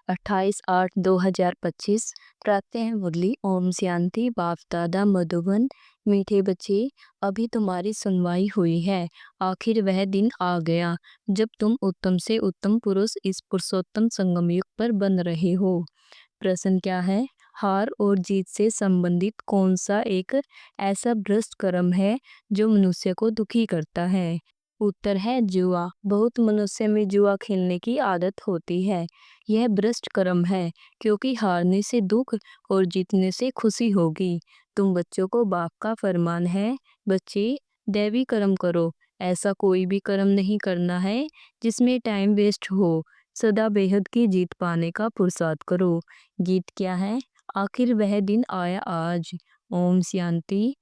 28/8/2025 प्रातः मुरली। ओम शांति। बाप दादा मधुबन। मीठे बच्चे, अभी तुम्हारी सुनवाई हुई है। आखिर वह दिन आ गया जब तुम उत्तम से उत्तम पुरुष इस पुरुषोत्तम संगम युग पर बन रहे हो। प्रश्न क्या है? हार और जीत से संबंधित कौन सा एक ऐसा भ्रष्ट कर्म है जो मनुष्य को दुखी करता है? उत्तर है जुआ। बहुत मनुष्य में जुआ खेलने की आदत होती है। यह भ्रष्ट कर्म है, क्योंकि हारने से दुख और जीतने से खुशी होगी। तुम बच्चों को बाप का फरमान है, बच्चे दैवी कर्म करो। ऐसा कोई भी कर्म नहीं करना है जिसमें टाइम वेस्ट हो। सदा बेहद की जीत पाने का पुरुषार्थ करो। गीत क्या है? आखिर वह दिन आया आज। ओम शांति।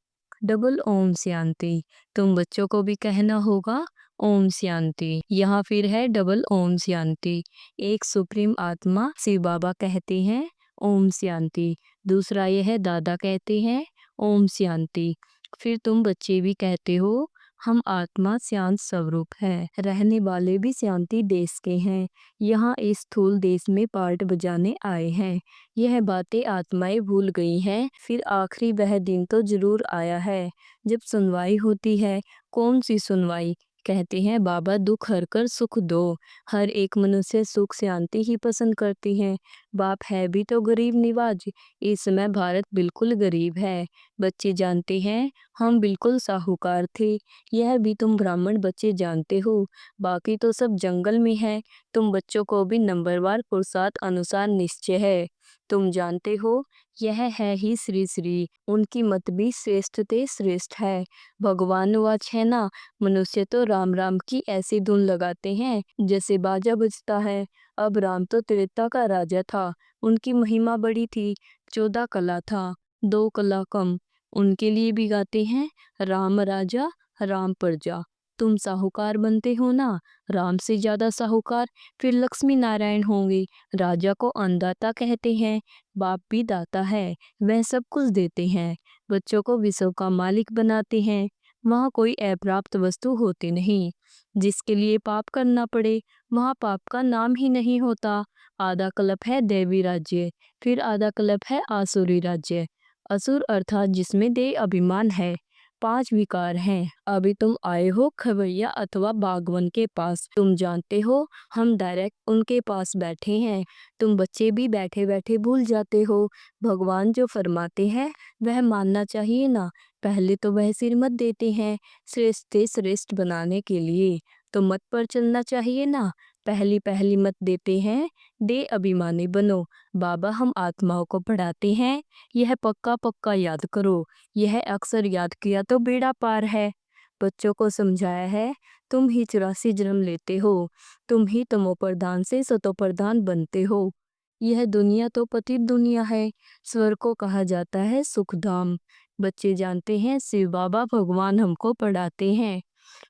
डबल ओम शांति। तुम बच्चों को भी कहना होगा ओम शांति। यहाँ फिर है डबल ओम शांति। एक सुप्रीम आत्मा शिव बाबा कहते हैं ओम शांति। दूसरा यह है दादा कहते हैं ओम शांति। फिर तुम बच्चे भी कहते हो हम आत्मा शांत स्वरूप है। रहने वाले भी शांति देश के हैं। यहाँ इस स्थूल देश में पार्ट बजाने आए हैं। यह बातें आत्माएं भूल गई हैं। फिर आखिरी वह दिन तो जरूर आया है जब सुनवाई होती है। कौन सी सुनवाई? कहते हैं बाबा दुख हर कर सुख दो। हर एक मनुष्य सुख शांति ही पसंद करती हैं। बाप है भी तो गरीब निवाज। इस समय भारत बिल्कुल गरीब है। बच्चे जानते हैं हम बिल्कुल साहूकार थे। यह भी तुम ब्राह्मण बच्चे जानते हो। बाकी तो सब जंगल में है। तुम बच्चों को भी नंबरवार पुरुषार्थ अनुसार निश्चय है। तुम जानते हो यह है ही श्री श्री। उनकी मत भी श्रेष्ठ ते श्रेष्ठ है। भगवान वाच है ना, मनुष्य तो राम राम की ऐसी धुन लगाते हैं जैसे बाजा बजता है। अब राम तो त्रेता का राजा था। उनकी महिमा बड़ी थी। 14 कला था, 2 कला कम। उनके लिए भी गाते हैं राम राजा राम प्रजा। तुम साहूकार बनते हो ना, राम से ज्यादा साहूकार फिर लक्ष्मी नारायण होंगे। राजा को अन्नदाता कहते हैं। बाप भी दाता है, वह सब कुछ देते हैं। बच्चों को विश्व का मालिक बनाते हैं। वहाँ कोई अप्राप्त वस्तु होती नहीं जिसके लिए पाप करना पड़े। वहाँ पाप का नाम ही नहीं होता। आधा कल्प है दैवी राज्य, फिर आधा कल्प है आसुरी राज्य। असुर अर्थात जिसमें देह अभिमान है। 5 विकार हैं। अभी तुम आए हो खवैया अथवा बागवन के पास। तुम जानते हो हम डायरेक्ट उनके पास बैठे हैं। तुम बच्चे भी बैठे बैठे भूल जाते हो। भगवान जो फरमाते हैं वह मानना चाहिए ना। पहले तो वह सिर मत देते हैं श्रेष्ठ से श्रेष्ठ बनाने के लिए, तो मत पर चलना चाहिए ना। पहली पहली मत देते हैं दे अभिमानी बनो। बाबा हम आत्माओं को पढ़ाते हैं, यह पक्का पक्का याद करो। यह अक्सर याद किया तो बेड़ा पार है। बच्चों को समझाया है तुम ही 84 जन्म लेते हो। तुम ही तमो प्रधान से सतो प्रधान बनते हो। यह दुनिया तो पतित दुनिया है। स्वर्ग को कहा जाता है सुखधाम। बच्चे जानते हैं शिव बाबा भगवान हमको पढ़ाते हैं।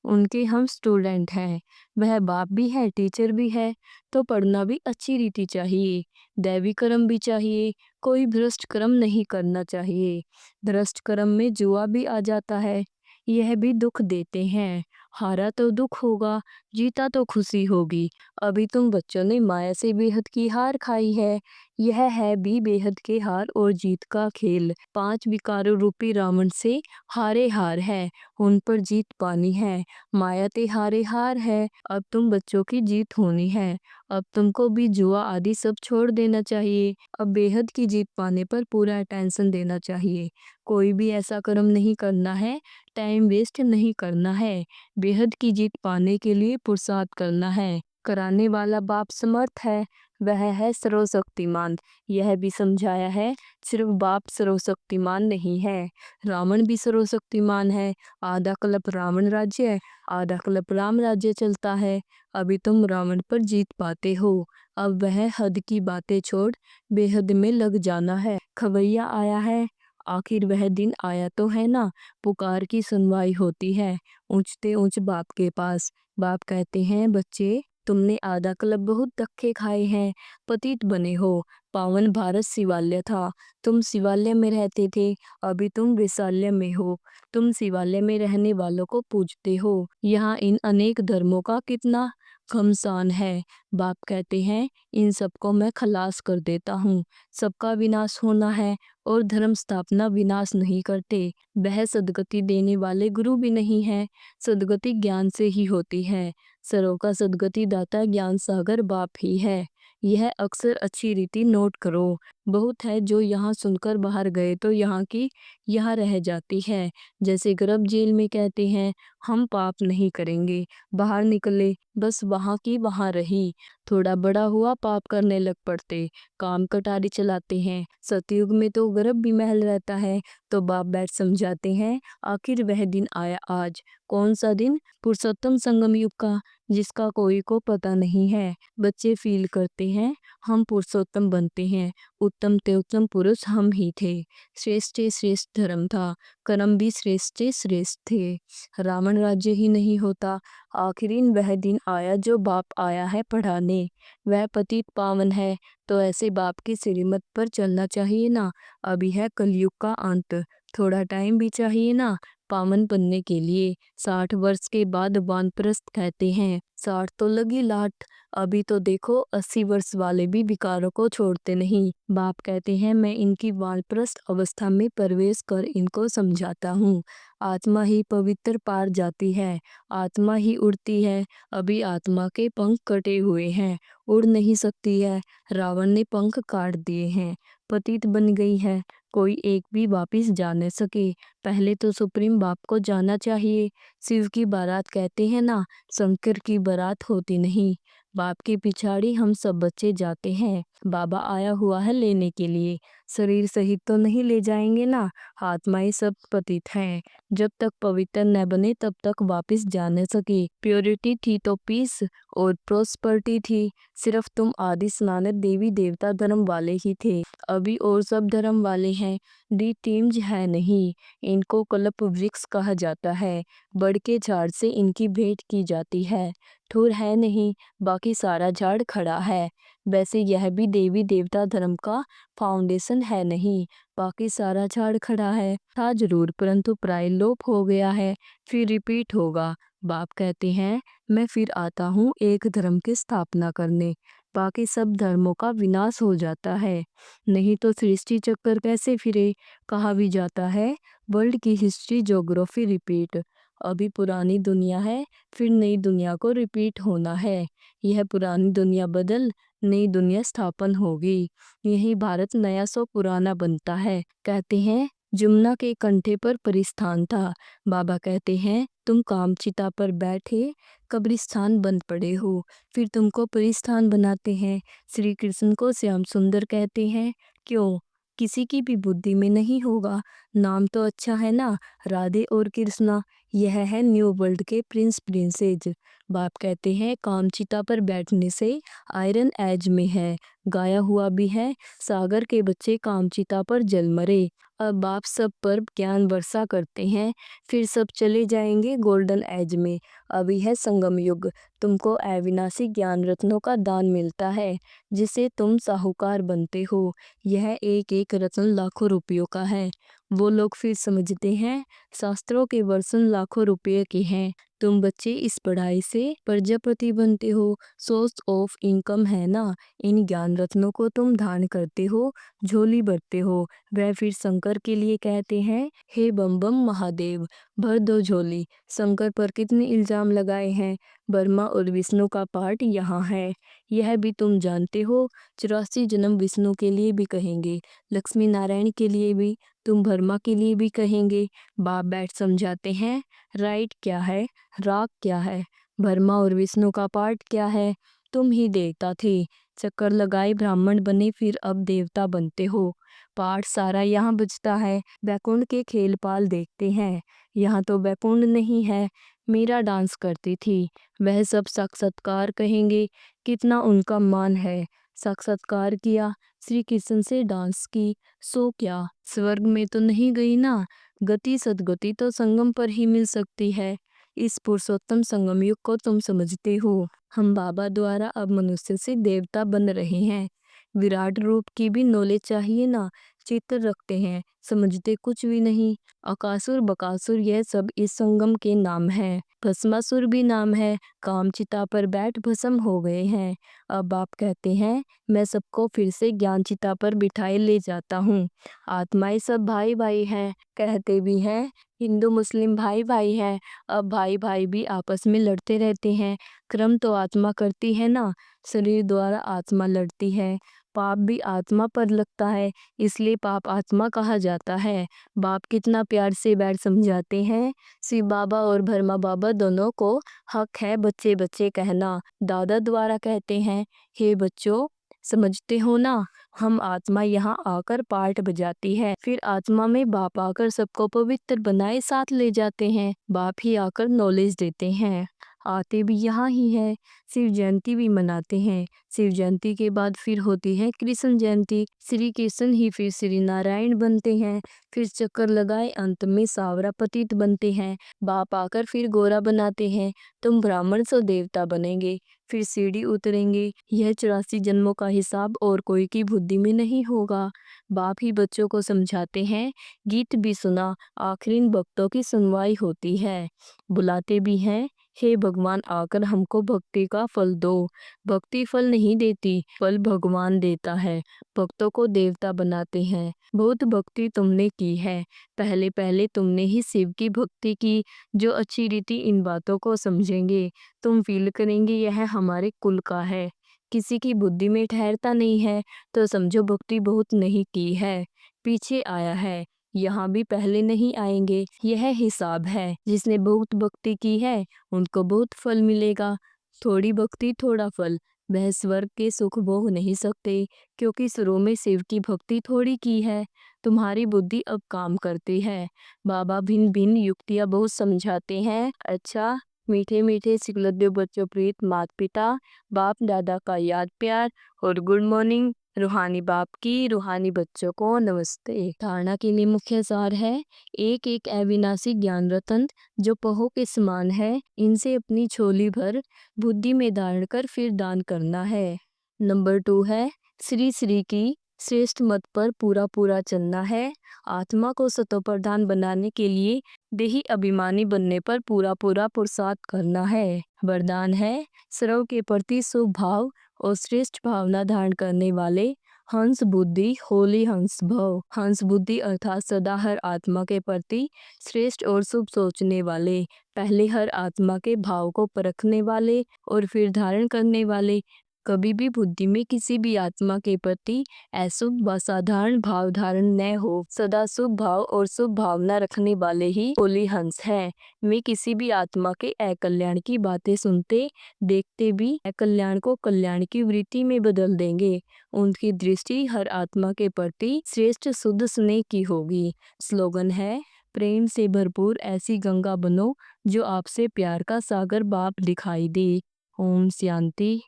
उनके हम स्टूडेंट हैं। वह बाप भी है टीचर भी है, तो पढ़ना भी अच्छी रीति चाहिए। दैवी कर्म भी चाहिए। कोई भ्रष्ट कर्म नहीं करना चाहिए। भ्रष्ट कर्म में जुआ भी आ जाता है। यह भी दुख देते हैं। हारा तो दुख होगा, जीता तो खुशी होगी। अभी तुम बच्चों ने माया से बेहद की हार खाई है। यह है भी बेहद के हार और जीत का खेल। 5 विकारों रूपी रावण से हारे हार है, उन पर जीत पानी है। माया ते हारे हार है। अब तुम बच्चों की जीत होनी है। अब तुमको भी जुआ आदि सब छोड़ देना चाहिए। अब बेहद की जीत पाने पर पूरा अटेंशन देना चाहिए। कोई भी ऐसा कर्म नहीं करना है, टाइम वेस्ट नहीं करना है। बेहद की जीत पाने के लिए पुरुषार्थ करना है। कराने वाला बाप समर्थ है, वह है सर्वशक्तिमान। यह भी समझाया है सिर्फ बाप सर्वशक्तिमान नहीं है, रावण भी सर्वशक्तिमान है। आधा कल्प रावण राज्य, आधा कल्प राम राज्य चलता है। अभी तुम रावण पर जीत पाते हो। अब वह हद की बातें छोड़ बेहद में लग जाना है। खवैया आया है। आखिर वह दिन आया तो है ना। पुकार की सुनवाई होती है ऊंचते ऊंच बाप के पास। बाप कहते हैं बच्चे तुमने आधा कल्प बहुत धक्के खाए हैं, पतित बने हो। पावन भारत शिवालय था, तुम शिवालय में रहते थे। अभी तुम विशाल्य में हो। तुम शिवालय में रहने वालों को पूजते हो। यहाँ इन अनेक धर्मों का कितना घमसान है। बाप कहते हैं इन सबको मैं खलास कर देता हूँ। सबका विनाश होना है और धर्म स्थापना विनाश नहीं करते। वह सद्गति देने वाले गुरु भी नहीं है। सद्गति ज्ञान से ही होती है। सर्व का सद्गति दाता ज्ञान सागर बाप ही है। यह अक्सर अच्छी रीति नोट करो। बहुत है जो यहाँ सुनकर बाहर गए तो यहाँ की यहाँ रह जाती है। जैसे गर्भ जेल में कहते हैं हम पाप नहीं करेंगे, बाहर निकले बस वहाँ की वहाँ रही। थोड़ा बड़ा हुआ पाप करने लग पड़ते, काम कटारी चलाते हैं। सतयुग में तो गर्भ भी महल रहता है। तो बाप बैठ समझाते हैं आखिर वह दिन आया आज। कौन सा दिन? पुरुषोत्तम संगम युग का, जिसका कोई को पता नहीं है। बच्चे फील करते हैं हम पुरुषोत्तम बनते हैं। उत्तम ते उत्तम पुरुष हम ही थे। श्रेष्ठ से श्रेष्ठ धर्म था, कर्म भी श्रेष्ठ से श्रेष्ठ थे। रावण राज्य ही नहीं होता। आखिरीन वह दिन आया जो बाप आया है पढ़ाने। वह पतित पावन है तो ऐसे बाप की श्रीमत पर चलना चाहिए ना। अभी है कलयुग का अंत, थोड़ा टाइम भी चाहिए ना पावन बनने के लिए। 60 वर्ष के बाद वानप्रस्थ कहते हैं। 60 तो लगी लाट, अभी तो देखो 80 वर्ष वाले भी विकारों को छोड़ते नहीं। बाप कहते हैं मैं इनकी वानप्रस्थ अवस्था में प्रवेश कर इनको समझाता हूँ। आत्मा ही पवित्र पार जाती है, आत्मा ही उड़ती है। अभी आत्मा के पंख कटे हुए हैं, उड़ नहीं सकती है। रावण ने पंख काट दिए हैं, पतित बन गई है। कोई एक भी वापिस जा न सके। पहले तो सुप्रीम बाप को जाना चाहिए। शिव की बारात कहते हैं ना, शंकर की बारात होती नहीं। बाप की पिछाड़ी हम सब बच्चे जाते हैं। बाबा आया हुआ है लेने के लिए। शरीर सहित तो नहीं ले जाएंगे ना, आत्माएं सब पतित हैं। जब तक पवित्र न बने तब तक वापिस जा न सके। प्योरिटी थी तो पीस और प्रोस्पर्टी थी। सिर्फ तुम आदि स्नानक देवी देवता धर्म वाले ही थे, अभी और सब धर्म वाले हैं। डी टीम्स है नहीं, इनको कल्प वृक्ष कहा जाता है। बड़ के झाड़ से इनकी भेंट की जाती है। ठुर है नहीं, बाकी सारा झाड़ खड़ा है। वैसे यह भी देवी देवता धर्म का फाउंडेशन है नहीं, बाकी सारा झाड़ खड़ा है। था जरूर परंतु प्राय लोप हो गया है, फिर रिपीट होगा। बाप कहते हैं मैं फिर आता हूँ एक धर्म की स्थापना करने, बाकी सब धर्मों का विनाश हो जाता है। नहीं तो सृष्टि चक्कर कैसे फिरे। कहा भी जाता है वर्ल्ड की हिस्ट्री ज्योग्राफी रिपीट। अभी पुरानी दुनिया है, फिर नई दुनिया को रिपीट होना है। यह पुरानी दुनिया बदल नई दुनिया स्थापन होगी। यही भारत नया सो पुराना बनता है। कहते हैं जमुना के कंठे पर परिस्थान था। बाबा कहते हैं तुम कामचिता पर बैठे कब्रिस्तान बन पड़े हो, फिर तुमको परिस्थान बनाते हैं। श्री कृष्ण को श्याम सुंदर कहते हैं। क्यों? किसी की भी बुद्धि में नहीं होगा। नाम तो अच्छा है ना, राधे और कृष्णा। यह है न्यू वर्ल्ड के प्रिंस प्रिंसेज। बाप कहते हैं कामचिता पर बैठने से आयरन एज में है, गाया हुआ भी है सागर के बच्चे कामचिता पर जल मरे। अब बाप सब पर ज्ञान वर्षा करते हैं, फिर सब चले जाएंगे गोल्डन एज में। अभी है संगम युग, तुमको अविनाशी ज्ञान रत्नों का दान मिलता है, जिसे तुम साहूकार बनते हो। यह एक एक रत्न लाखों रुपयों का है। वो लोग फिर समझते हैं शास्त्रों के वर्षन लाखों रुपये के हैं। तुम बच्चे इस पढ़ाई से प्रजापति बनते हो, सोर्स ऑफ इनकम है ना। इन ज्ञान रत्नों को तुम दान करते हो, झोली भरते हो। वह फिर शंकर के लिए कहते हैं हे बम बम महादेव, भर दो झोली। शंकर पर कितने इल्जाम लगाए हैं। ब्रह्मा और विष्णु का पार्ट यहाँ है, यह भी तुम जानते हो। 84 जन्म विष्णु के लिए भी कहेंगे, लक्ष्मी नारायण के लिए भी, तुम ब्रह्मा के लिए भी कहेंगे। बाप बैठ समझाते हैं राइट क्या है, राग क्या है, ब्रह्मा और विष्णु का पार्ट क्या है। तुम ही देवता थे, चक्कर लगाए ब्राह्मण बने, फिर अब देवता बनते हो। पाठ सारा यहाँ बजता है। बैकुंठ के खेल पाल देखते हैं, यहाँ तो बैकुंठ नहीं है। मीरा डांस करती थी, वह सब साक्षात्कार कहेंगे। कितना उनका मान है। साक्षात्कार किया, श्री कृष्ण से डांस की, सो क्या स्वर्ग में तो नहीं गई ना। गति सदगति तो संगम पर ही मिल सकती है। इस पुरुषोत्तम संगम युग को तुम समझते हो। हम बाबा द्वारा अब मनुष्य से देवता बन रहे हैं। विराट रूप की भी नॉलेज चाहिए ना। चित्र रखते हैं, समझते कुछ भी नहीं। अकासुर बकासुर यह सब इस संगम के नाम हैं। भस्मासुर भी नाम है, कामचिता पर बैठ भस्म हो गए हैं। अब बाप कहते हैं, मैं सबको फिर से ज्ञान चिता पर बिठाए ले जाता हूँ। आत्माएं सब भाई भाई हैं, कहते भी हैं हिंदू मुस्लिम भाई भाई हैं। अब भाई भाई भी आपस में लड़ते रहते हैं। कर्म तो आत्मा करती है ना, शरीर द्वारा आत्मा लड़ती है। पाप भी आत्मा पर लगता है, इसलिए पाप आत्मा कहा जाता है। बाप कितना प्यार से बैठ समझाते हैं। शिव बाबा और ब्रह्मा बाबा दोनों को हक है बच्चे बच्चे कहना। दादा द्वारा कहते हैं, हे बच्चों, समझते हो ना, हम आत्मा यहाँ आकर पार्ट बजाती है, फिर आत्मा में बाप आकर सबको पवित्र बनाए साथ ले जाते हैं। बाप ही आकर नॉलेज देते हैं। आते भी यहाँ ही है। शिव जयंती भी मनाते हैं। शिव जयंती के बाद फिर होती है कृष्ण जयंती। श्री कृष्ण ही फिर श्री नारायण बनते हैं। फिर चक्कर लगाए अंत में सावरा पतित बनते हैं। बाप आकर फिर गोरा बनाते हैं, तुम ब्राह्मण सो देवता बनेंगे। फिर सीढ़ी उतरेंगे। यह 84 जन्मों का हिसाब और कोई की बुद्धि में नहीं होगा। बाप ही बच्चों को समझाते हैं। गीत भी सुना, आखिर इन भक्तों की सुनवाई होती है। बुलाते भी हैं, हे भगवान आकर हमको भक्ति का फल दो। भक्ति फल नहीं देती, फल भगवान देता है। भक्तों को देवता बनाते हैं। बहुत भक्ति तुमने की है। पहले पहले तुमने ही शिव की भक्ति की। जो अच्छी रीति इन बातों को समझेंगे, तुम फील करेंगे यह हमारे कुल का है। किसी की बुद्धि में ठहरता नहीं है तो समझो भक्ति बहुत नहीं की है, पीछे आया है। यहाँ भी पहले नहीं आएंगे, यह हिसाब है। जिसने बहुत भक्ति की है उनको बहुत फल मिलेगा। थोड़ी भक्ति थोड़ा फल, वह स्वर्ग के सुख भोग नहीं सकते, क्योंकि शुरू में शिव की भक्ति थोड़ी की है। तुम्हारी बुद्धि अब काम करती है। बाबा भिन्न भिन्न युक्तियाँ बहुत समझाते हैं। अच्छा, मीठे मीठे सिकलद्दे बच्चों प्रीत माता पिता, बाप दादा का याद प्यार और गुड मॉर्निंग। रूहानी बाप की रूहानी बच्चों को नमस्ते। धारणा के लिए मुख्य सार है, एक एक अविनाशी ज्ञान रतन जो पहो के समान है, इनसे अपनी झोली भर बुद्धि में धारण कर फिर दान करना है। नंबर 2 है, श्री श्री की श्रेष्ठ मत पर पूरा पूरा चलना है। आत्मा को सतो प्रधान बनाने के लिए देही अभिमानी बनने पर पूरा पूरा पुरुषार्थ करना है। वरदान है, सर्व के प्रति शुभ भाव और श्रेष्ठ भावना धारण करने वाले हंस बुद्धि होली हंस भव। हंस बुद्धि अर्थात सदा हर आत्मा के प्रति श्रेष्ठ और शुभ सोचने वाले, पहले हर आत्मा के भाव को परखने वाले और फिर धारण करने वाले। कभी भी बुद्धि में किसी भी आत्मा के प्रति अशुभ व साधारण भाव धारण न हो। सदा शुभ भाव और शुभ भावना रखने वाले ही होली हंस हैं। वे किसी भी आत्मा के अकल्याण की बातें सुनते देखते भी अकल्याण को कल्याण की वृत्ति में बदल देंगे। उनकी दृष्टि हर आत्मा के प्रति श्रेष्ठ शुद्ध स्नेह की होगी। स्लोगन है, प्रेम से भरपूर ऐसी गंगा बनो जो आपसे प्यार का सागर बाप दिखाई दे। ओम शांति।